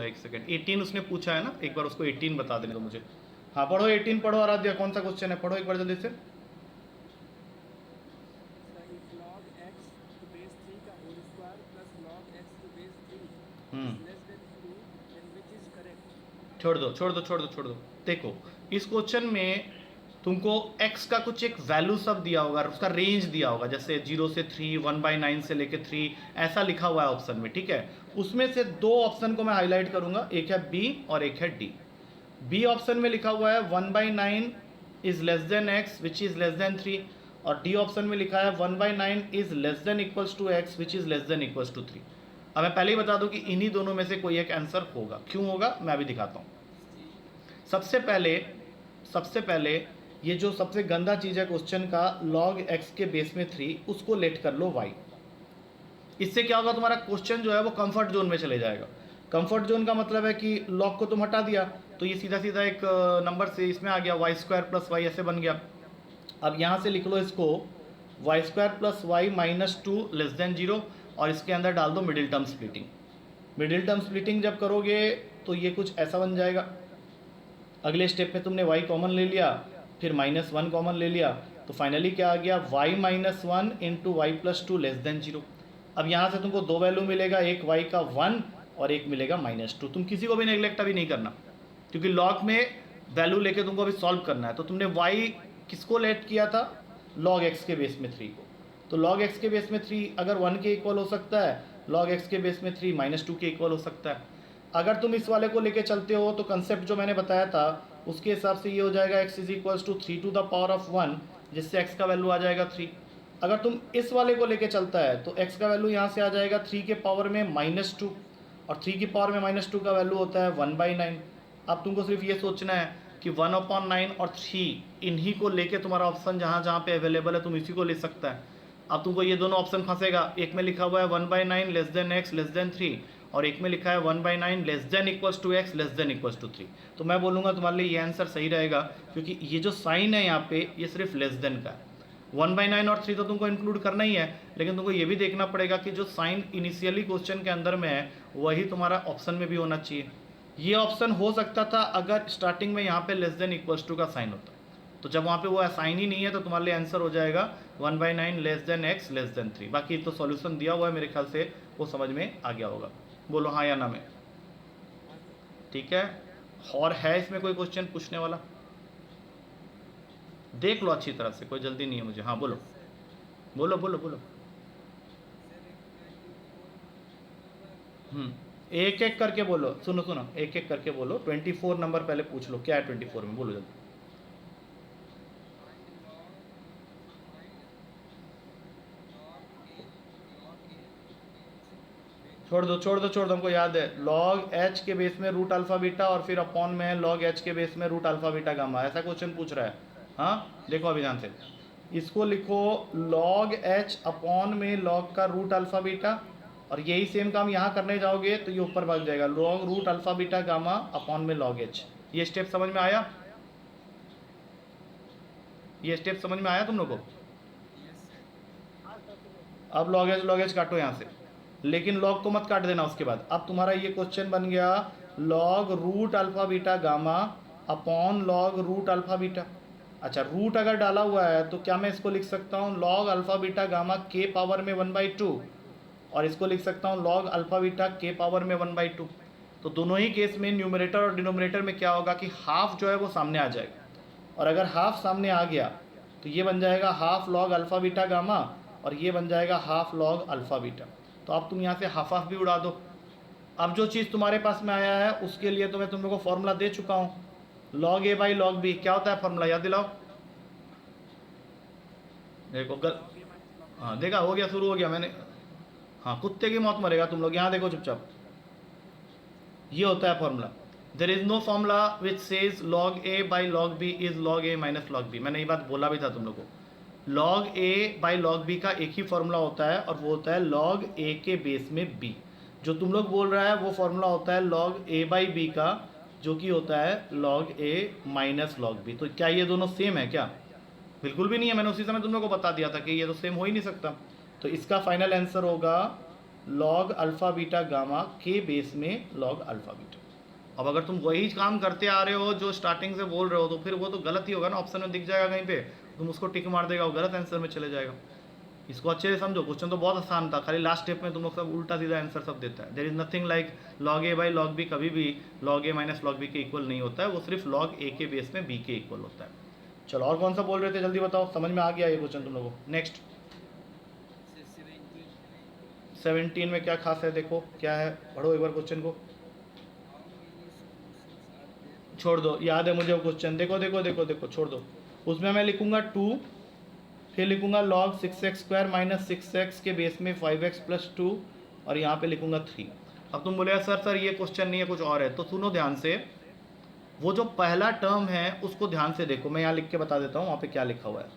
होता है, एक सेकंड, 18 उसने पूछा है ना, एक बार उसको 18 बता देने दो मुझे। हाँ पढ़ो 18 पढ़ो आराध्या, कौन सा क्वेश्चन है, पढ़ो एक बार जल्दी से। if log x to base 3 का whole square plus log x to base 3 hmm, is less than 2, then which is correct? छोड़ दो छोड़ दो छोड़ दो छोड़ दो। देखो इस क्वेश्चन में तुमको x का कुछ एक वैल्यू सब दिया होगा, उसका रेंज दिया होगा, जैसे 0 से 3, 1/9 से लेके 3, ऐसा लिखा हुआ है ऑप्शन में, ठीक है। उसमें से दो ऑप्शन को मैं हाईलाइट करूंगा, एक है बी और एक है डी। बी ऑप्शन में लिखा हुआ है 1/9 is less than x which is less than 3, और डी ऑप्शन में लिखा है 1/9 is less than equals to x which is less than equals to 3। अब मैं पहले ही बता दूं कि इन्हीं दोनों में से कोई एक आंसर होगा। क्यों होगा मैं भी दिखाता हूं। सबसे पहले ये जो सबसे गंदा चीज़ है क्वेश्चन का, log x के बेस में 3, उसको लेट कर लो y। इससे क्या होगा, तुम्हारा क्वेश्चन जो है वो कंफर्ट जोन में चले जाएगा। कंफर्ट जोन का मतलब है कि log को तुम हटा दिया तो ये सीधा सीधा एक नंबर से इसमें आ गया, y स्क्वायर प्लस वाई ऐसे बन गया। अब यहाँ से लिख लो इसको y square plus y minus 2 less than 0, और इसके अंदर डाल दो middle term splitting. Middle term splitting जब करोगे तो ये कुछ ऐसा बन जाएगा। अगले स्टेप में तुमने y कॉमन ले लिया, फिर -1 कॉमन ले लिया, तो फाइनली क्या आ गया, y minus 1 into y plus 2 less than 0। अब यहाँ से तुमको दो वैल्यू मिलेगा, एक y का 1 और एक मिलेगा -2। तुम किसी को भी नेग्लेक्ट अभी नहीं करना, क्योंकि लॉग में वैल्यू लेके तुमको अभी सॉल्व करना है। तो तुमने y किसको लेट किया था, log x के बेस में 3 को। तो log x के बेस में 3 अगर 1 के इक्वल हो सकता है, log x के बेस में 3 -2 के इक्वल हो सकता है। अगर तुम इस वाले को लेके चलते हो तो कंसेप्ट जो मैंने बताया था उसके हिसाब से ये हो जाएगा x is equals to 3 to the power of 1, जिससे x का वैल्यू आ जाएगा 3। अगर तुम इस वाले को लेके चलता है तो x का वैल्यू यहाँ से आ जाएगा 3 के पावर में -2, और 3 की पावर में -2 का वैल्यू होता है 1/9। अब तुमको सिर्फ ये सोचना है कि 1/9 और 3 इन्हीं को लेके तुम्हारा ऑप्शन जहाँ जहाँ पे अवेलेबल है तुम इसी को ले सकता है। अब तुमको ये दोनों ऑप्शन फंसेगा, एक में लिखा हुआ है 1/9 less than x less than 3, और एक में लिखा है 1/9 less than equals to x less than equals to 3। तो मैं बोलूँगा तुम्हारे लिए ये आंसर सही रहेगा, क्योंकि ये जो साइन है यहाँ पे ये सिर्फ लेस देन का है। 1/9 और 3 तो तुमको इंक्लूड करना ही है, लेकिन तुमको ये भी देखना पड़ेगा कि जो साइन इनिशियली क्वेश्चन के अंदर में है वही तुम्हारा ऑप्शन में भी होना चाहिए। ये ऑप्शन हो सकता था अगर स्टार्टिंग में यहाँ पे लेस देन इक्वल्स टू का साइन होता, तो जब वहाँ पे वो साइन ही नहीं है तो तुम्हारे लिए आंसर हो जाएगा 1/9 less than x less than 3। बाकी तो सॉल्यूशन दिया हुआ है, मेरे ख्याल से वो समझ में आ गया होगा। बोलो हाँ या ना में, ठीक है। और है इसमें कोई क्वेश्चन पूछने वाला, देख लो अच्छी तरह से, कोई जल्दी नहीं है मुझे। हाँ बोलो बोलो बोलो बोलो। एक एक करके बोलो, सुनो सुनो, एक एक करके बोलो। 24 नंबर पहले पूछ लो, क्या है 24 में, बोलो जल्दी। छोड़ दो छोड़ दो छोड़ दो, हमको याद है log h के बेस में रूट अल्फा बीटा, और फिर अपॉन में है log h के बेस में रूट अल्फा बीटा गामा, ऐसा क्वेश्चन पूछ रहा है। हाँ देखो अभी ध्यान से, इसको लिखो log h अपॉन में log का रूट अल्फा बीटा, और यही सेम काम यहाँ करने जाओगे तो ये ऊपर भाग जाएगा, log root alpha beta gamma upon में log h। ये स्टेप समझ में आया, ये स्टेप समझ में आया तुम लोग को। अब log h काटो यहाँ से, लेकिन लॉग को मत काट देना उसके बाद। अब तुम्हारा ये क्वेश्चन बन गया log root alpha beta gamma upon log root alpha beta. अच्छा, रूट अगर डाला हुआ है तो क्या मैं इसको लिख सकता हूँ लॉग अल्फा बीटा गामा के पावर में 1/2, और इसको लिख सकता हूँ लॉग अल्फा बीटा के पावर में 1/2। तो दोनों ही केस में न्यूमरेटर और डिनोमिनेटर में क्या होगा कि हाफ जो है वो सामने आ जाएगा, और अगर हाफ सामने आ गया तो ये बन जाएगा half log alpha beta gamma, और ये बन जाएगा हाफ लॉग अल्फा बीटा। तो अब तुम यहाँ से हाफ हाफ भी उड़ा दो। अब जो चीज़ तुम्हारे पास में आया है उसके लिए तो मैं तुम लोग को फॉर्मूला दे चुका हूँ, log a by log b क्या होता है फॉर्मूला, याद दिलाओ। देखो हाँ देखा, हो गया, शुरू हो गया मैंने। हाँ कुत्ते की मौत मरेगा तुम लोग, यहाँ देखो चुपचाप, ये होता है formula. There is no formula which says log a by log b is log a minus log b। मैंने ये बात बोला भी था तुम लोग को, log a by log b का एक ही फॉर्मूला होता है, और वो होता है log a के बेस में b। जो तुम लोग बोल रहा है वो फॉर्मूला होता है log a बाई b का, जो कि होता है log a minus log b। तो क्या ये दोनों सेम है क्या, बिल्कुल भी नहीं है। मैंने उसी समय तुम लोग को बता दिया था कि ये तो सेम हो ही नहीं सकता। तो इसका फाइनल आंसर होगा लॉग अल्फ़ा बीटा गामा के बेस में लॉग अल्फ़ा बीटा। अब अगर तुम वही काम करते आ रहे हो जो स्टार्टिंग से बोल रहे हो, तो फिर वो तो गलत ही होगा ना, ऑप्शन में दिख जाएगा कहीं पे, तुम उसको टिक मार देगा, वो गलत आंसर में चले जाएगा। इसको अच्छे से समझो, क्वेश्चन तो बहुत आसान था, खाली लास्ट स्टेप में तुम लोग सब उल्टा सीधा आंसर सब देता है। There is nothing like log a by log b, कभी भी log a minus log b के इक्वल नहीं होता है, वो सिर्फ लॉग ए के बेस में बी के इक्वल होता है। चलो और कौन सा बोल रहे थे, जल्दी बताओ, समझ में आ गया ये क्वेश्चन तुम लोगों को। नेक्स्ट 17 में क्या खास है, देखो क्या है, पढ़ो एक बार क्वेश्चन को, छोड़ दो, याद है मुझे वो क्वेश्चन, देखो देखो देखो देखो, छोड़ दो। उसमें मैं लिखूंगा 2, फिर लिखूंगा log 6x square minus 6x के बेस में 5x प्लस 2, और यहाँ पे लिखूंगा 3। अब तुम बोले सर ये क्वेश्चन नहीं है, कुछ और है, तो सुनो ध्यान से, वो जो पहला टर्म है उसको ध्यान से देखो, मैं यहाँ लिख के बता देता हूँ वहाँ पे क्या लिखा हुआ है।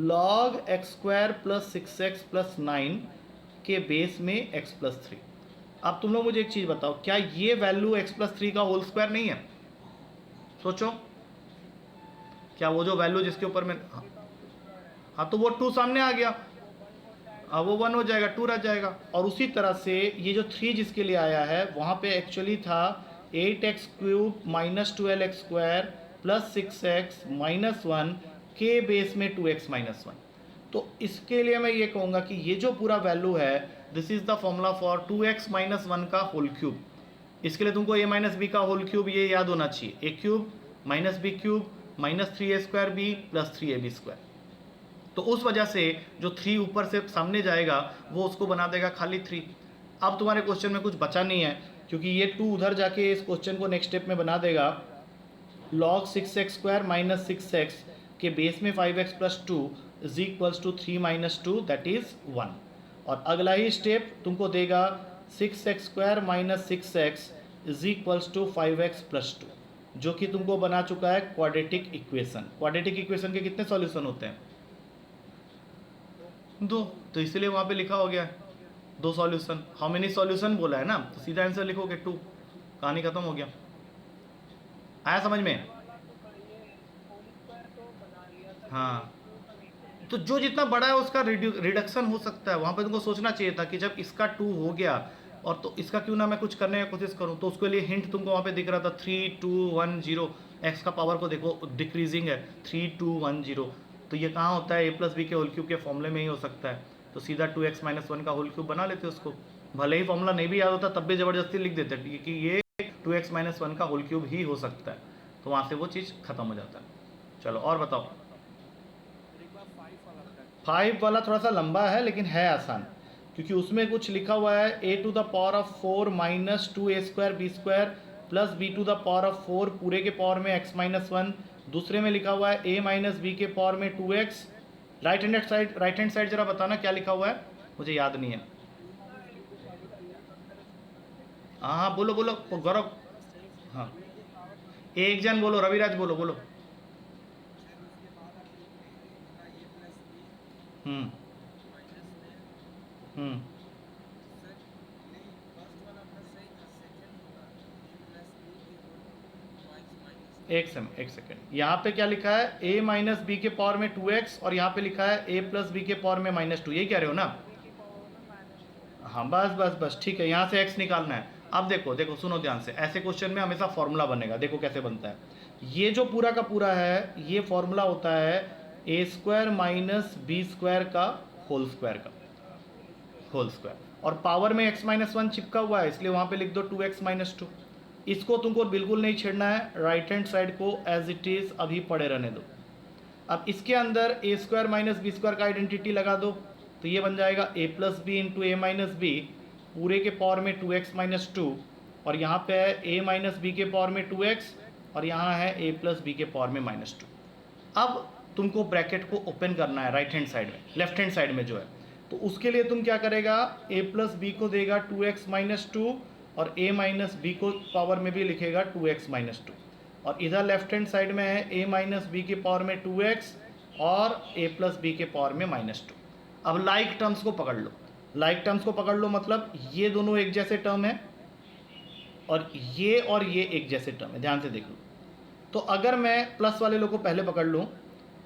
log x square plus 6x plus 9 के बेस में x प्लस 3। अब तुम लोग मुझे एक चीज़ बताओ, क्या ये वैल्यू x प्लस 3 का होल स्क्वायर नहीं है? सोचो, क्या वो जो वैल्यू जिसके ऊपर में, हाँ तो वो 2 सामने आ गया, अब वो 1 हो जाएगा, 2 रह जाएगा। और उसी तरह से ये जो 3 जिसके लिए आया है, वहाँ पे एक्चुअली था 8x cube minus 12x square plus 6x minus 1 के बेस में 2x माइनस 1। तो इसके लिए मैं ये कहूँगा कि ये जो पूरा वैल्यू है, this is the formula for 2x minus 1 का होल क्यूब। इसके लिए तुमको a माइनस बी का होल क्यूब ये याद होना चाहिए, a cube minus b cube minus 3a square b plus 3ab square. तो उस वजह से जो 3 ऊपर से सामने जाएगा वो उसको बना देगा खाली 3। अब तुम्हारे क्वेश्चन में कुछ बचा नहीं है, क्योंकि ये 2 उधर जाके इस क्वेश्चन को नेक्स्ट स्टेप में बना देगा। log 6x square minus 6x के बेस में 5x plus 2 is equals to 3 minus 2 that is 1। और अगला ही स्टेप तुमको देगा 6x square minus 6x is equals to 5x plus 2, जो कि तुमको बना चुका है क्वाड्रेटिक इक्वेशन। क्वाड्रेटिक इक्वेशन के कितने सॉल्यूशन होते हैं? 2, तो इसलिए वहाँ पे लिखा हो गया है 2 सॉल्यूशन। हाउ मेनी सॉल्यूशन बोला है ना, तो सीधा आंसर लिखोगे 2, कहानी खत्म हो गया। आया समझ में? हाँ, तो जो जितना बड़ा है उसका रिडक्शन हो सकता है, वहाँ पे तुमको सोचना चाहिए था कि जब इसका 2 हो गया और तो इसका क्यों ना मैं कुछ करने की कोशिश करूँ। तो उसके लिए हिंट तुमको वहाँ पे दिख रहा था 3 2 1 0, एक्स का पावर को देखो डिक्रीजिंग है 3 2 1 0, तो ये कहाँ होता है, a प्लस बी के होल क्यूब के फॉर्मूले में ही हो सकता है। तो सीधा 2x माइनस 1 का होल क्यूब बना लेते उसको, भले ही फॉर्मूला नहीं भी याद होता तब भी ज़बरदस्ती लिख देते कि ये 2x माइनस 1 का होल क्यूब ही हो सकता है, तो वहाँ से वो चीज़ खत्म हो जाता है। चलो और बताओ। 5 वाला थोड़ा सा लंबा है लेकिन है आसान, क्योंकि उसमें कुछ लिखा हुआ है a to the power of 4 minus 2a square b square plus b to the power of 4 पूरे के पावर में x माइनस 1। दूसरे में लिखा हुआ है a माइनस बी के पावर में 2x। राइट हैंड साइड जरा बताना क्या लिखा हुआ है, मुझे याद नहीं है। हाँ बोलो बोलो गौरव, हाँ एक जन बोलो, रविराज बोलो बोलो। एक सेकेंड, यहाँ पे क्या लिखा है, a माइनस बी के पावर में 2x, और यहाँ पे लिखा है a प्लस बी के पावर में माइनस 2, यही कह रहे हो ना? हाँ बस बस बस ठीक है, यहाँ से x निकालना है। अब देखो देखो सुनो ध्यान से, ऐसे क्वेश्चन में हमेशा फॉर्मूला बनेगा, देखो कैसे बनता है। ये जो पूरा का पूरा है ये फॉर्मूला होता है a square minus b square का होल स्क्वायर और पावर में x माइनस 1 चिपका हुआ है, इसलिए वहाँ पे लिख दो 2x माइनस 2। इसको तुमको बिल्कुल नहीं छेड़ना है, राइट हैंड साइड को एज इट इज़ अभी पड़े रहने दो। अब इसके अंदर a square minus b square का आइडेंटिटी लगा दो, तो ये बन जाएगा a plus b into a minus b पूरे के पावर में 2x माइनस 2, और यहाँ पे है a माइनस बी के पावर में 2x, और यहाँ है a प्लस बी के पावर में माइनस 2। अब तुमको ब्रैकेट को ओपन करना है राइट हैंड साइड में, लेफ्ट हैंड साइड में जो है, तो उसके लिए तुम क्या करेगा, a प्लस बी को देगा 2x माइनस 2, और a माइनस बी को पावर में भी लिखेगा 2x माइनस 2, और इधर लेफ्ट हैंड साइड में है a माइनस बी के पावर में 2x और a प्लस बी के पावर में माइनस 2। अब लाइक टर्म्स को पकड़ लो, लाइक टर्म्स को पकड़ लो मतलब ये दोनों एक जैसे टर्म है और ये एक जैसे टर्म है, ध्यान से देख लो। तो अगर मैं प्लस वाले लोग को पहले पकड़ लूँ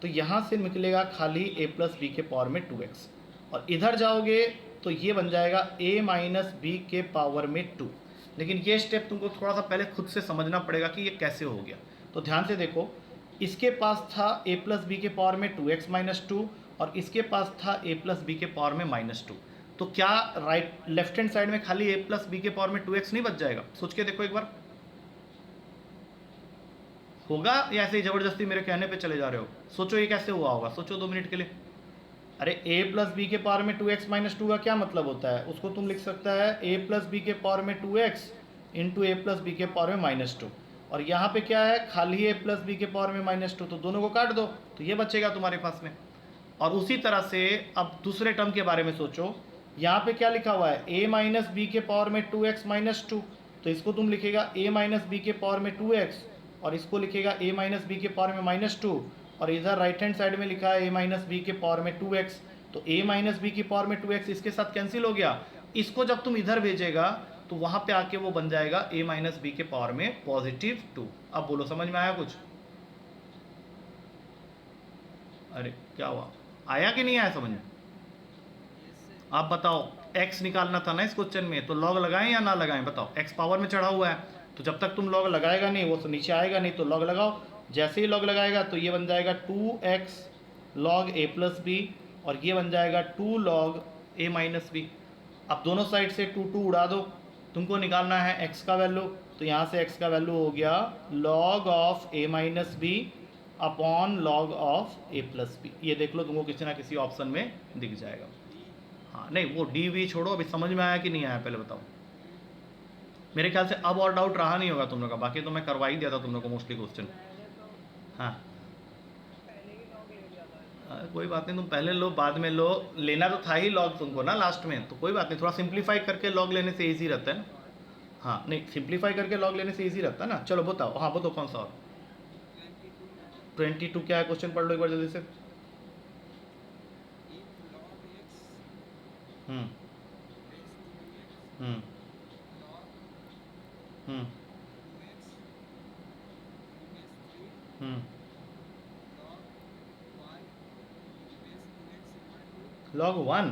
तो यहाँ से निकलेगा खाली a प्लस बी के पावर में 2x, और इधर जाओगे तो ये बन जाएगा a माइनस बी के पावर में 2। लेकिन ये स्टेप तुमको थोड़ा सा पहले खुद से समझना पड़ेगा कि ये कैसे हो गया। तो ध्यान से देखो, इसके पास था a प्लस बी के पावर में 2x माइनस 2 और इसके पास था a प्लस बी के पावर में -2। तो क्या राइट लेफ्ट हैंड साइड में खाली a प्लस बी के पावर में 2x नहीं बच जाएगा? सोच के देखो एक बार, होगा या ऐसे ही जबरदस्ती मेरे कहने पे चले जा रहे हो? सोचो ये कैसे हुआ होगा, सोचो 2 मिनट के लिए। अरे a प्लस बी के पावर में 2x माइनस 2 का क्या मतलब होता है? उसको तुम लिख सकता है a प्लस बी के पावर में 2x इंटू ए प्लस बी के पावर में -2। और यहाँ पे क्या है, खाली a प्लस बी के पावर में -2, तो दोनों को काट दो तो ये बचेगा तुम्हारे पास में। और उसी तरह से अब दूसरे टर्म के बारे में सोचो, यहाँ पे क्या लिखा हुआ है, a माइनस बी के पावर में 2x माइनस 2, तो इसको तुम लिखेगा a माइनस बी के पावर में 2x और इसको लिखेगा a माइनस बी के पावर में -2 और इधर राइट हैंड साइड में लिखा है a माइनस बी के पावर में 2x। तो a माइनस बी की पावर में 2x इसके साथ कैंसिल हो गया। इसको जब तुम इधर भेजेगा तो वहाँ पे आके वो बन जाएगा a माइनस बी के पावर में +2। अब बोलो समझ में आया कुछ? अरे क्या हुआ, आया कि नहीं आया समझ में? आप बताओ, x निकालना था ना इस क्वेश्चन में, तो लॉग लगाएं या ना लगाएं बताओ? x पावर में चढ़ा हुआ है, तो जब तक तुम लॉग लगाएगा नहीं वो तो नीचे आएगा नहीं, तो लॉग लगाओ। जैसे ही लॉग लगाएगा तो ये बन जाएगा 2x log a plus B और ये बन जाएगा 2 लॉग a माइनस बी। अब दोनों साइड से 2 उड़ा दो, तुमको निकालना है x का वैल्यू, तो यहाँ से x का वैल्यू हो गया log of a minus b upon log of a plus b. ये देख लो, तुमको किसी ना किसी ऑप्शन में दिख जाएगा। हाँ नहीं, वो डी वी छोड़ो, अभी समझ में आया कि नहीं आया पहले बताओ? मेरे ख्याल से अब और डाउट रहा नहीं होगा तुम लोग का, बाकी तो मैं करवा ही दिया था तुम लोग को मोस्टली क्वेश्चन। हाँ कोई बात नहीं, तुम पहले लो बाद में लो, लेना तो था ही लॉग तुमको ना लास्ट में, तो कोई बात नहीं, थोड़ा सिंप्लीफाई करके लॉग लेने से इजी रहता है ना। हाँ नहीं, सिंप्लीफाई करके लॉग लेने से इजी रहता है ना। चलो बताओ, हाँ बताओ कौन सा और 22 क्या है, क्वेश्चन पढ़ लो एक बार जल्दी से। Hmm hmm hmm hmm log 1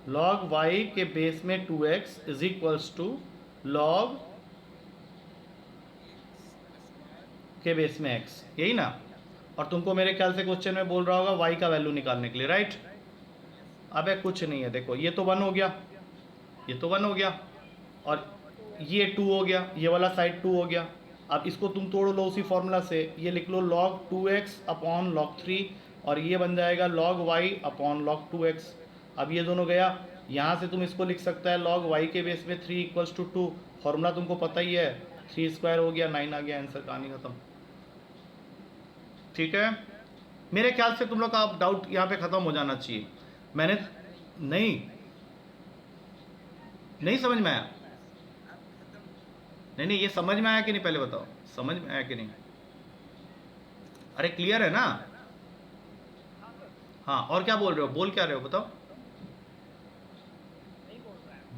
log y के बेस में 2x is equals to log के बेस में x, यही ना? और तुमको मेरे ख्याल से क्वेश्चन में बोल रहा होगा y का वैल्यू निकालने के लिए, राइट? अबे कुछ नहीं है, देखो ये तो 1 हो गया, ये तो 1 हो गया और ये 2 हो गया, ये वाला साइड 2 हो गया। अब इसको तुम तोड़ लो उसी फॉर्मूला से, ये लिख लो log 2x अपॉन log 3 और ये बन जाएगा log y upon log 2x। अब ये दोनों गया, यहाँ से तुम इसको लिख सकता है log y के बेस में 3 इक्वल्स टू 2, फॉर्मूला तुमको पता ही है, 3 स्क्वायर हो गया 9 आ गया आंसर, कहानी खत्म। ठीक है, मेरे ख्याल से तुम लोग का डाउट यहाँ पे ख़त्म हो जाना चाहिए। मैंने नहीं समझ में आया? नहीं ये समझ में आया कि नहीं पहले बताओ, समझ में आया कि नहीं? अरे क्लियर है ना? हाँ और क्या बोल रहे हो, बोल क्या रहे हो बताओ?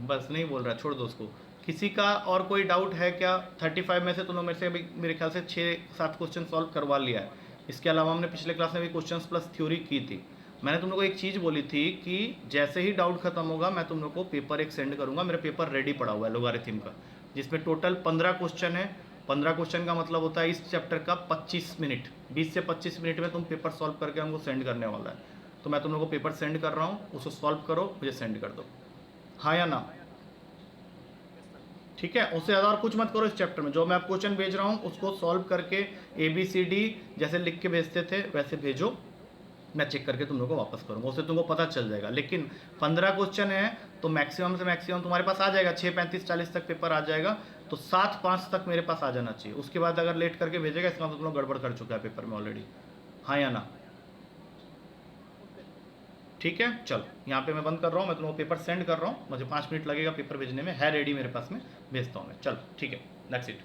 बस नहीं बोल रहा, छोड़ दो उसको। किसी का और कोई डाउट है क्या? 35 में से तुम लोग मेरे से अभी मेरे ख्याल से 6-7 क्वेश्चन सॉल्व करवा लिया है। इसके अलावा हमने पिछले क्लास में भी क्वेश्चंस प्लस थ्योरी की थी। मैंने तुम लोग को एक चीज़ बोली थी कि जैसे ही डाउट खत्म होगा मैं तुम लोग को पेपर एक सेंड करूंगा। मेरा पेपर रेडी पड़ा हुआ है लोगारिथम का, जिसमें टोटल 15 क्वेश्चन है। 15 क्वेश्चन का मतलब होता है इस चैप्टर का 25 मिनट, 20 से 25 मिनट में तुम पेपर सॉल्व करके हमको सेंड करने वाला है। तो मैं तुम लोग को पेपर सेंड कर रहा हूँ, उसको सॉल्व करो, मुझे सेंड कर दो, हाँ या ना? ठीक है, उससे ज़्यादा और कुछ मत करो इस चैप्टर में। जो मैं आप क्वेश्चन भेज रहा हूँ उसको सॉल्व करके ABCD जैसे लिख के भेजते थे वैसे भेजो, मैं चेक करके तुम लोग को वापस करूँगा, उससे तुमको पता चल जाएगा। लेकिन 15 क्वेश्चन है तो मैक्सिमम से मैक्सिमम तुम्हारे पास आ जाएगा 6:35-40 तक पेपर आ जाएगा, तो 7:05 तक मेरे पास आ जाना चाहिए। उसके बाद अगर लेट करके भेजेगा इसका मतलब तुम लोग गड़बड़ कर चुका है पेपर में ऑलरेडी, हाँ या ना? ठीक है, चलो यहाँ पे मैं बंद कर रहा हूँ, मैं तुम लोग को पेपर सेंड कर रहा हूँ, मुझे 5 मिनट लगेगा पेपर भेजने में, है रेडी मेरे पास में, भेजता हूँ मैं। चलो ठीक है, दैट्स इट।